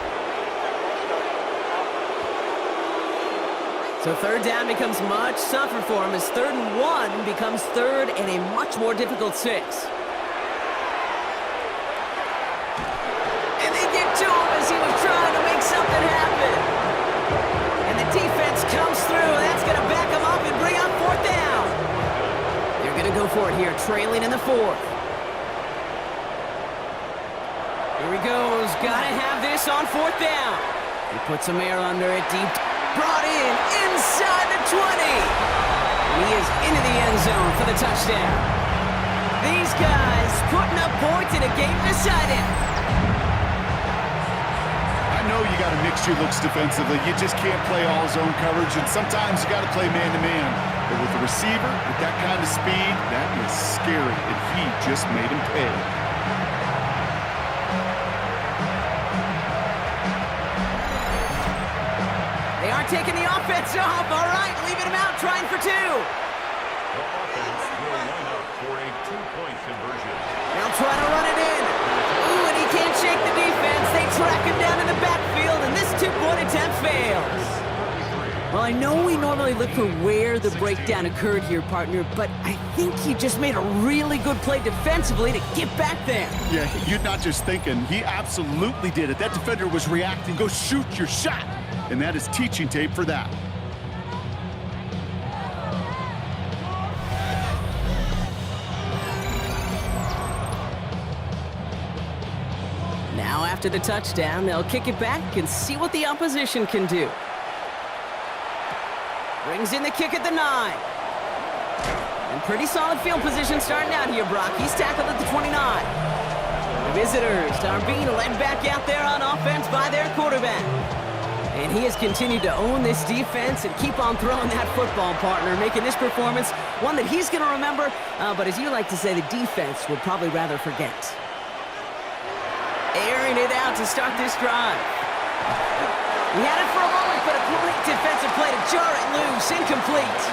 So third down becomes much tougher for him as third and 1 becomes third and a much more difficult 6. And they get to him as he was trying to make something happen. And the defense comes through. That's going to back him up and bring up fourth down. They're going to go for it here, trailing in the 4th. Here he goes. Got to have this on fourth down. He puts some air under it deep. Brought in inside the 20. And he is into the end zone for the touchdown. These guys putting up points in a game decided. I know you got to mix your looks defensively. You just can't play all zone coverage, and sometimes you got to play man-to-man. But with the receiver, with that kind of speed, that is scary, and he just made him pay. Taking the offense off. All right, leaving him out, trying for 2. The offense will line up for a two-point conversion. They'll try to run it in. Ooh, and he can't shake the defense. They track him down in the backfield, and this two-point attempt fails. Well, I know we normally look for where the breakdown occurred here, partner, but I think he just made a really good play defensively to get back there. Yeah, you're not just thinking. He absolutely did it. That defender was reacting. Go shoot your shot. And that is teaching tape for that. Now after the touchdown, they'll kick it back and see what the opposition can do. Brings in the kick at the 9. And pretty solid field position starting out here, Brock. He's tackled at the 29. The visitors are being led back out there on offense by their quarterback. And he has continued to own this defense and keep on throwing that football, partner, making this performance one that he's going to remember, but as you like to say, the defense would probably rather forget. Airing it out to start this drive. He had it for a moment, but a great defensive play to jar it loose. Incomplete.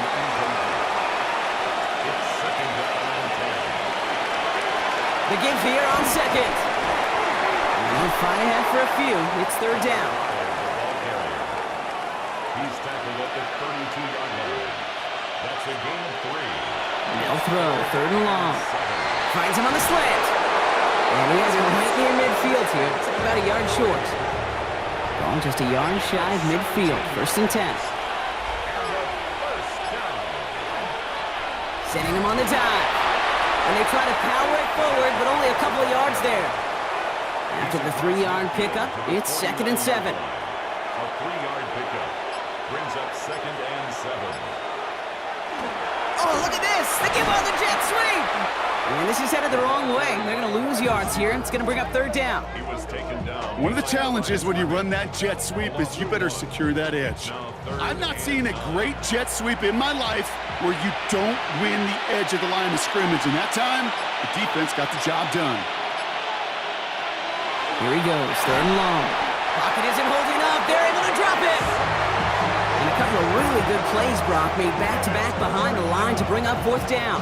It's second down and 10. The give here on second. And fight ahead for a few. It's third down. He's tackled at the 32-yard line. That's a gain of 3. They'll throw. Third and long. Finds him on the slant. And he has it right near midfield here. It's about a yard short. Ball just a yard shy of midfield. First and 10. Sending him on the dive. And they try to power it forward, but only a couple of yards there. After the 3-yard pickup, it's second and 7. A 3-yard pickup brings up second and 7. Oh, look at this! They give on the jet sweep! And this is headed the wrong way. They're going to lose yards here. It's going to bring up third down. He was taken down. One of the challenges when you run that jet sweep is you better secure that edge. I've not seen a great jet sweep in my life where you don't win the edge of the line of scrimmage. And that time, the defense got the job done. Here he goes, third and long. Pocket isn't holding up. They're able to drop it. And a couple of really good plays, Brock, made back-to-back behind the line to bring up fourth down.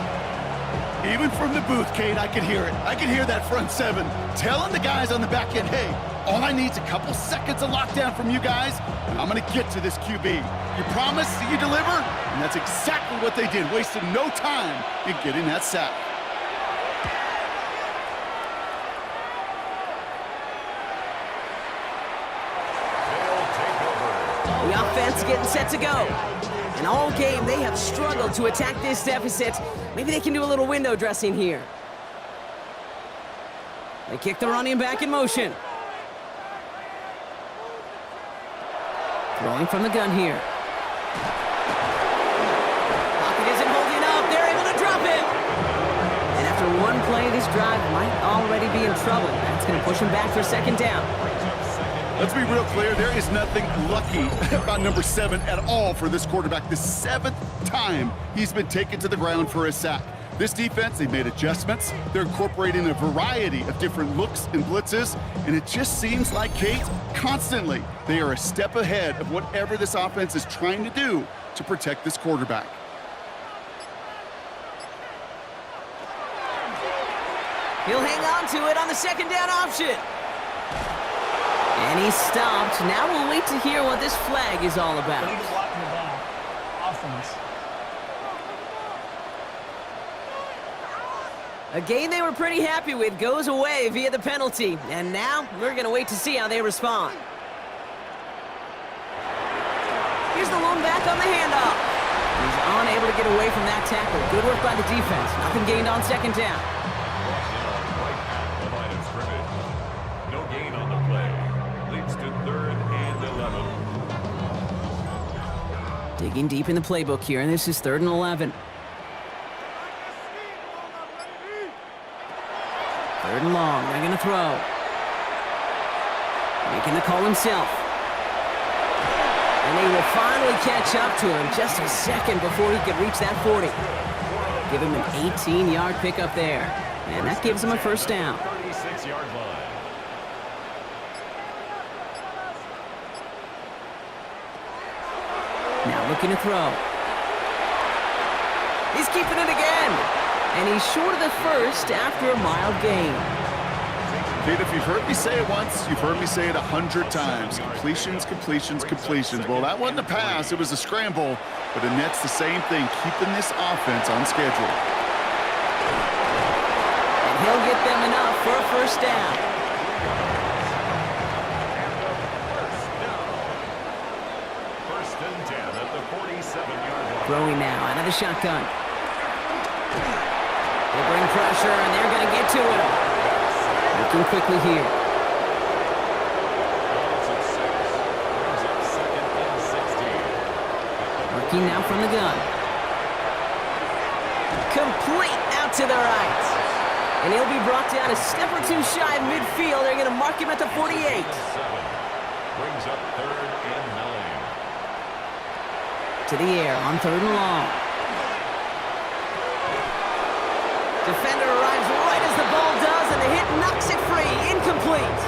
Even from the booth, Kate, I could hear it. I could hear that front 7 telling the guys on the back end, hey, all I need is a couple seconds of lockdown from you guys, and I'm going to get to this QB. You promise, you deliver, and that's exactly what they did, wasted no time in getting that sack. The offense getting set to go. And all game, they have struggled to attack this deficit. Maybe they can do a little window dressing here. They kick the running back in motion. Throwing from the gun here. Pocket isn't holding up. They're able to drop it. And after one play, this drive might already be in trouble. That's going to push him back for second down. Let's be real clear, there is nothing lucky about number 7 at all for this quarterback. The 7th time he's been taken to the ground for a sack. This defense, they've made adjustments. They're incorporating a variety of different looks and blitzes, and it just seems like, Kate, constantly they are a step ahead of whatever this offense is trying to do to protect this quarterback. He'll hang on to it on the second down option. And he's stopped. Now we'll wait to hear what this flag is all about. They need to block in the back. Offense. A game they were pretty happy with goes away via the penalty. And now we're going to wait to see how they respond. Here's the lone back on the handoff. He's unable to get away from that tackle. Good work by the defense. Nothing gained on second down. Right at the line of scrimmage. No gain on the play. Leads to third and 11. Digging deep in the playbook here, and this is third and 11. Third and long, they're going to throw. Making the call himself. And they will finally catch up to him just a second before he could reach that 40. Give him an 18-yard pickup there. And that gives him a first down. 36-yard line. Now looking to throw. He's keeping it again. And he's short of the first after a mild gain. Kid, if you've heard me say it once, you've heard me say it 100 times. Completions, completions, completions. Well, that wasn't a pass. It was a scramble. But the net's the same thing, keeping this offense on schedule. And he'll get them enough for a first down. First and 10 at the 47-yard line. Throwing now out of the shotgun. They bring pressure, and they're going to get to him. Looking quickly here. Working now from the gun. Complete out to the right. And he'll be brought down a step or two shy of midfield. They're going to mark him at the 48. Brings up 3rd and 9. To the air on 3rd and long. Defender arrives right as the ball does, and the hit knocks it free. Incomplete.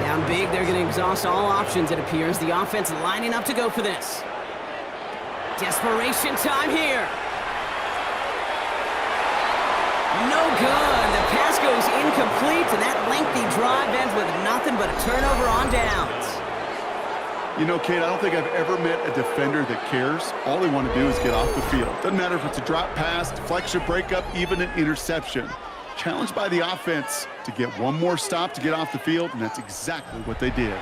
Down big, they're going to exhaust all options, it appears. The offense lining up to go for this. Desperation time here. No good. The pass goes incomplete, and that lengthy drive ends with nothing but a turnover on downs. You know, Kate, I don't think I've ever met a defender that cares. All they want to do is get off the field. Doesn't matter if it's a drop pass, deflection, breakup, even an interception. Challenged by the offense to get one more stop to get off the field, and that's exactly what they did.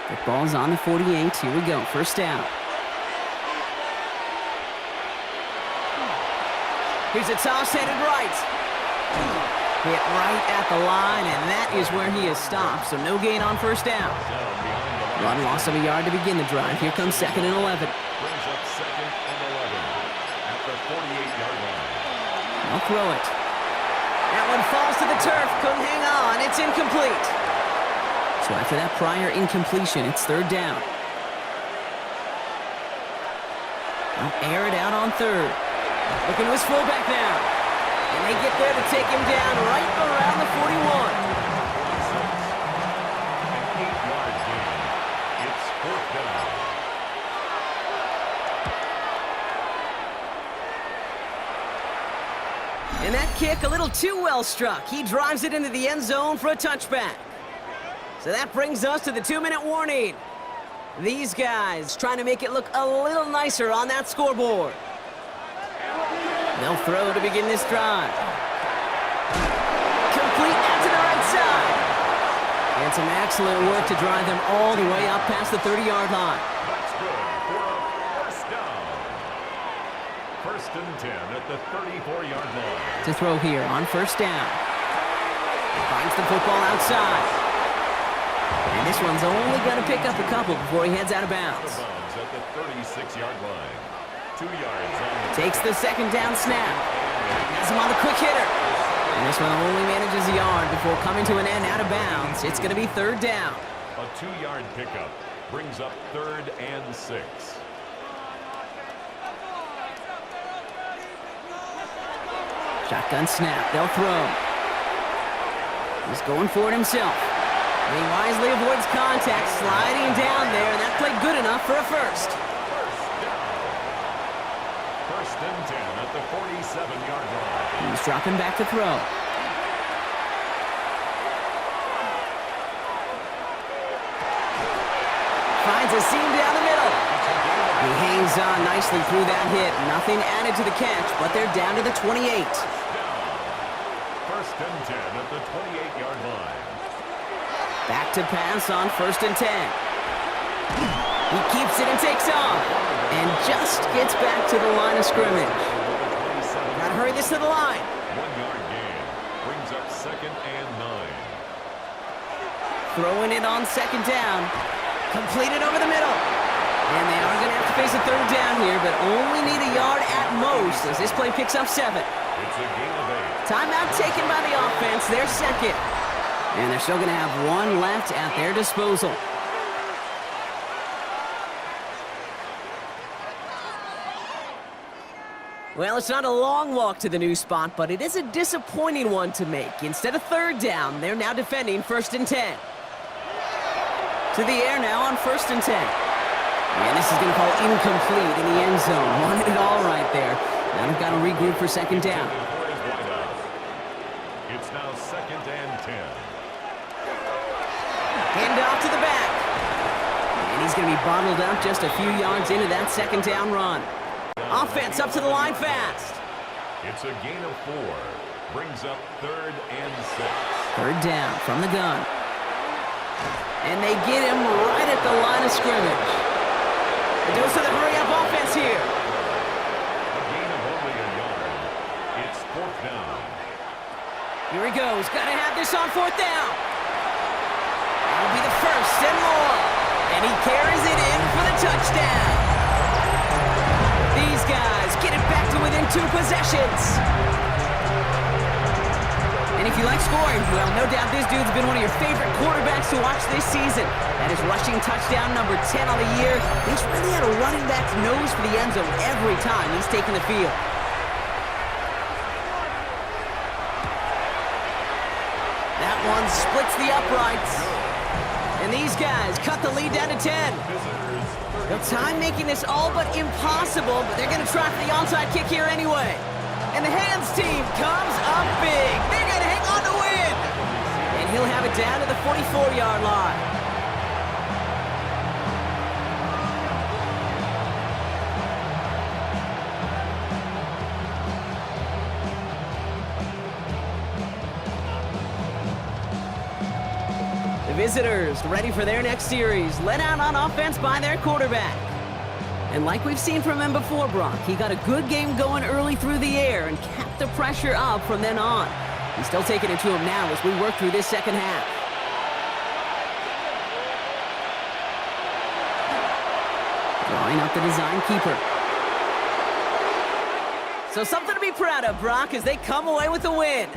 The ball's on the 48. Here we go. First down. Here's a toss headed right. Hit right at the line, and that is where he is stopped, so no gain on first down. Run loss of a yard to begin the drive. Here comes 2nd and 11. Brings up 2nd and 11 at the 48-yard line. I'll throw it. That one falls to the turf. Couldn't hang on. It's incomplete. So after that prior incompletion, it's 3rd down. I'll air it out on 3rd. Looking to his fullback now. And they get there to take him down right around the 41. And that kick a little too well struck. He drives it into the end zone for a touchback. So that brings us to the 2-minute warning. These guys trying to make it look a little nicer on that scoreboard. They'll throw to begin this drive. Complete out to the right side. And some excellent work to drive them all the way up past the 30-yard line. That's good for a first down. 1st and 10 at the 34-yard line. To throw here on first down. Finds the football outside. And this one's only going to pick up a couple before he heads out of bounds. At the 36-yard line. 2 yards on the Takes the 2nd down snap. Has him on the quick hitter. And this one only manages a yard before coming to an end out of bounds. It's going to be 3rd down. A 2-yard pickup brings up 3rd and 6. Shotgun snap. They'll throw. He's going for it himself. And he wisely avoids contact, sliding down there, and that played good enough for a first. 1st and 10 at the 47-yard line. He's dropping back to throw. Finds a seam down the middle. He hangs on nicely through that hit. Nothing added to the catch, but they're down to the 28. 1st and 10 at the 28-yard line. Back to pass on 1st and 10. He keeps it and takes off. And just gets back to the line of scrimmage. Gotta hurry this to the line. 1-yard gain brings up 2nd and 9. Throwing it on 2nd down. Completed over the middle. And they are going to have to face a 3rd down here, but only need a yard at most as this play picks up 7. It's a gain of 8. Timeout taken by the offense, their 2nd. And they're still going to have 1 left at their disposal. Well, it's not a long walk to the new spot, but it is a disappointing one to make. Instead of 3rd down, they're now defending 1st and 10. To the air now on 1st and 10. And this is going to fall incomplete in the end zone. Wanted it all right there. Kind of got to regroup for second down. It's now 2nd and 10. Hand off to the back. And he's going to be bottled up just a few yards into that second down run. Offense up to the line fast. It's a gain of 4. Brings up 3rd and 6. Third down from the gun. And they get him right at the line of scrimmage. The dose of the hurry-up offense here. A gain of only a yard. It's 4th down. Here he goes. Got to have this on 4th down. That'll be the first and more. And he carries it in for the touchdown. These guys get it back to within 2 possessions. And if you like scoring, well, no doubt this dude's been one of your favorite quarterbacks to watch this season. That is rushing touchdown number 10 on the year. He's really had a running back's nose for the end zone every time he's taken the field. That one splits the uprights. And these guys cut the lead down to 10. The time making this all but impossible, but they're going to try for the onside kick here anyway. And the hands team comes up big. They're going to hang on to win. And he'll have it down to the 44-yard line. The visitors ready for their next series, led out on offense by their quarterback. And like we've seen from him before, Brock, he got a good game going early through the air and kept the pressure up from then on. He's still taking it to him now as we work through this second half. Drawing up the design keeper. So something to be proud of, Brock, as they come away with the win.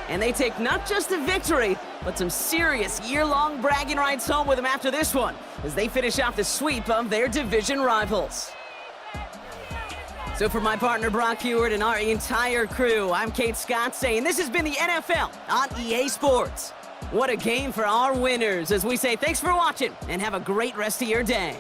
And they take not just a victory, but some serious year-long bragging rights home with them after this one, as they finish off the sweep of their division rivals. So for my partner Brock Heward and our entire crew, I'm Kate Scott saying this has been the NFL on EA Sports. What a game for our winners, as we say thanks for watching and have a great rest of your day.